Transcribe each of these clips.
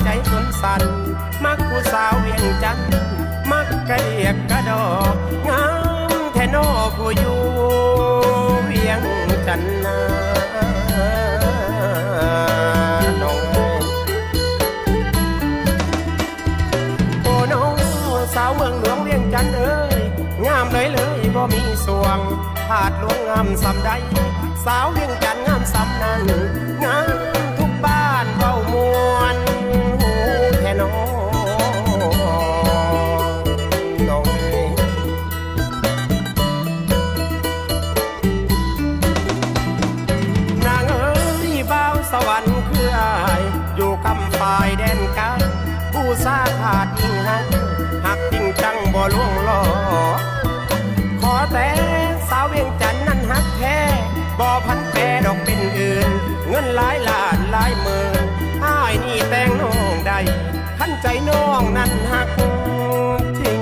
ใจคนสั่นมักผู้สาวเวียงจันทน์มักกระเดียกกระดอกงามแท่นอผู้อยู่เวียงจันทน์นาน้องโอ้น้องสาวเมืองหลวงเวียงจันทน์เอ้ยงามเลยบ่มีสวงผาดหลวงงามสำใดสาวเวียงจันทน์งามสำนั้นงามทุกบ้านเว้ามวนหูแท่น้องสวรรค์คืออายอยู่กำฝ่ายแดนกลางผู้สาขาดยิ่งหักจริงจังบ่ล่วงล้อขอแต่สาวเวียงจันทน์นั้นหักแท้บ่พันแปรดอกเป็นอื่นเงินหลายล้านหลายหมื่นอ้ายนี่แต่งน้องใดขันใจน้องนั้นหักจริง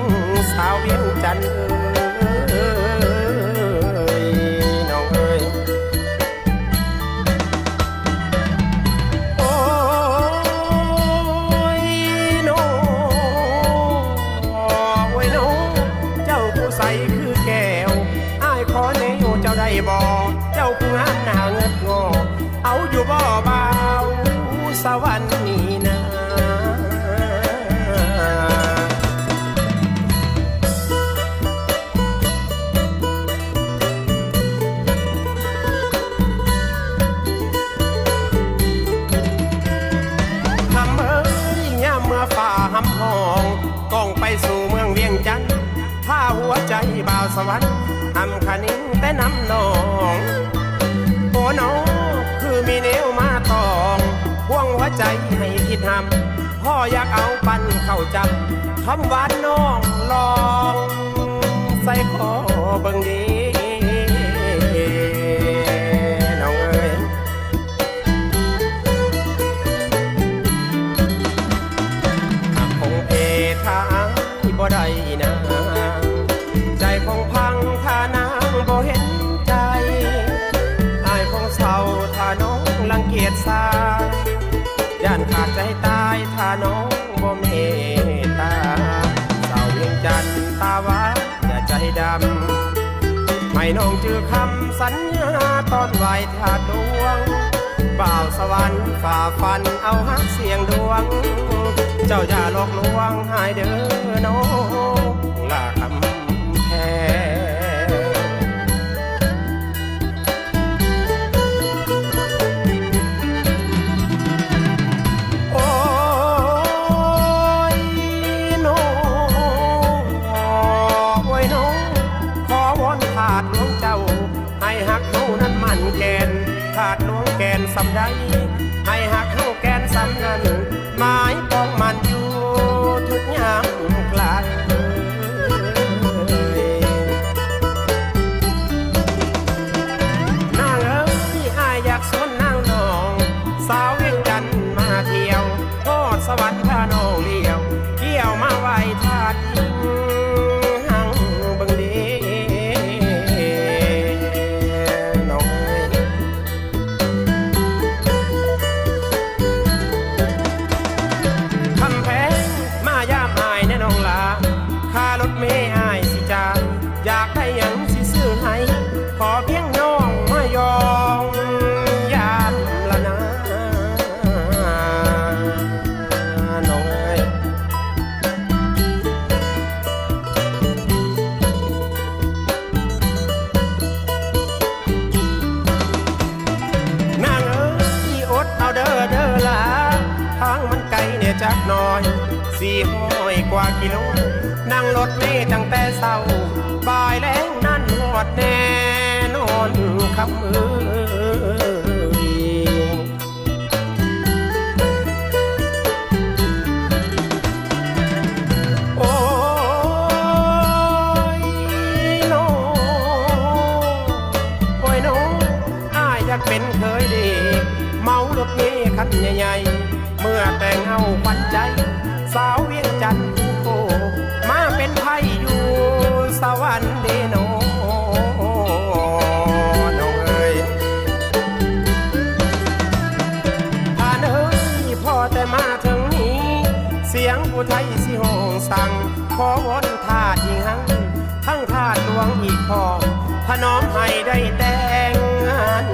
สาวเวียงจันทน์ได้บ่เจ้าผู้งามหน้าเงิดงอเอาอยู่บ่เบาสวรรค์นี่นะทำเอ้ยยามเมื่อฝ่าหำห้องก้องไปสู่เมืองเวียงจันทน์ถ้าหัวใจบ่าวสวรรค์ทำคะนิ่งแต่น้ำนองโอ้น้องคือมีเนวมาตองห่วงหัวใจให้คิดทำพ่ออยากเอาปันเข้าจำคำหวานน้องลองใส่คอเบิ่งดีน้องเอ้ยคงเพทางบ่ได้นะใจคงพังถ้านางบ่เห็นใจอายคงเศร้าถ้าน้องรังเกียจสาย่านขาดใจตายถ้าน้องบ่เมตตาสาวเวียงจันทน์ตาหวานอย่าใจดำให้น้องจือคำสัญญาตอนไหวถาดดวงบ่าวสวรรค์ฝ่าฟันเอาหักเสียงดวงเจ้าอย่าหลอกลวงหายเด้อน้องลาคำโอ้ยน้องโอ้ยน้องขอวอนถาดหลวงเจ้าให้หักเฮานั้นมันแกนถาดหลวงแกนสำใดให้หักเฮาแกนสำนั้นหมายปองมันอยู่ทุกยามกลางสวรรค์พาน้องเลี้ยวเกี่ยวมาไว้ทาดยิงหังบังเดน้องคำแพงมายามอายแน่น้องลาค่ารถเมย์อายสิจ่ายอยากได้หยังสิซื้อให้ขอเพียงน้องมายอมยามละนะจักหน่อย400 กว่ากิโลนั่งรถเมล์ตั้งแต่เช้าบ่ายแล้งนั่นหอดแน่นอนคำมือโอ้ยน้องโอ้ยน้องอ้ายอยากเป็นเคยดีเมารถเมล์คันใหญ่ๆเมื่อแต่งเอาขวัญใจสาวเวียงจันทน์โอ้มาเป็นไพ่อยู่สวรรค์เดโนน้องเอ้ยผ่านเอ้ยพ่อแต่มาถึงนี้ เสียงผู้ไทยสิโหงสั่งขอวอนทาสอีหังทั้งทาสหลวงอีกพอถนอมให้ได้แต่งงาน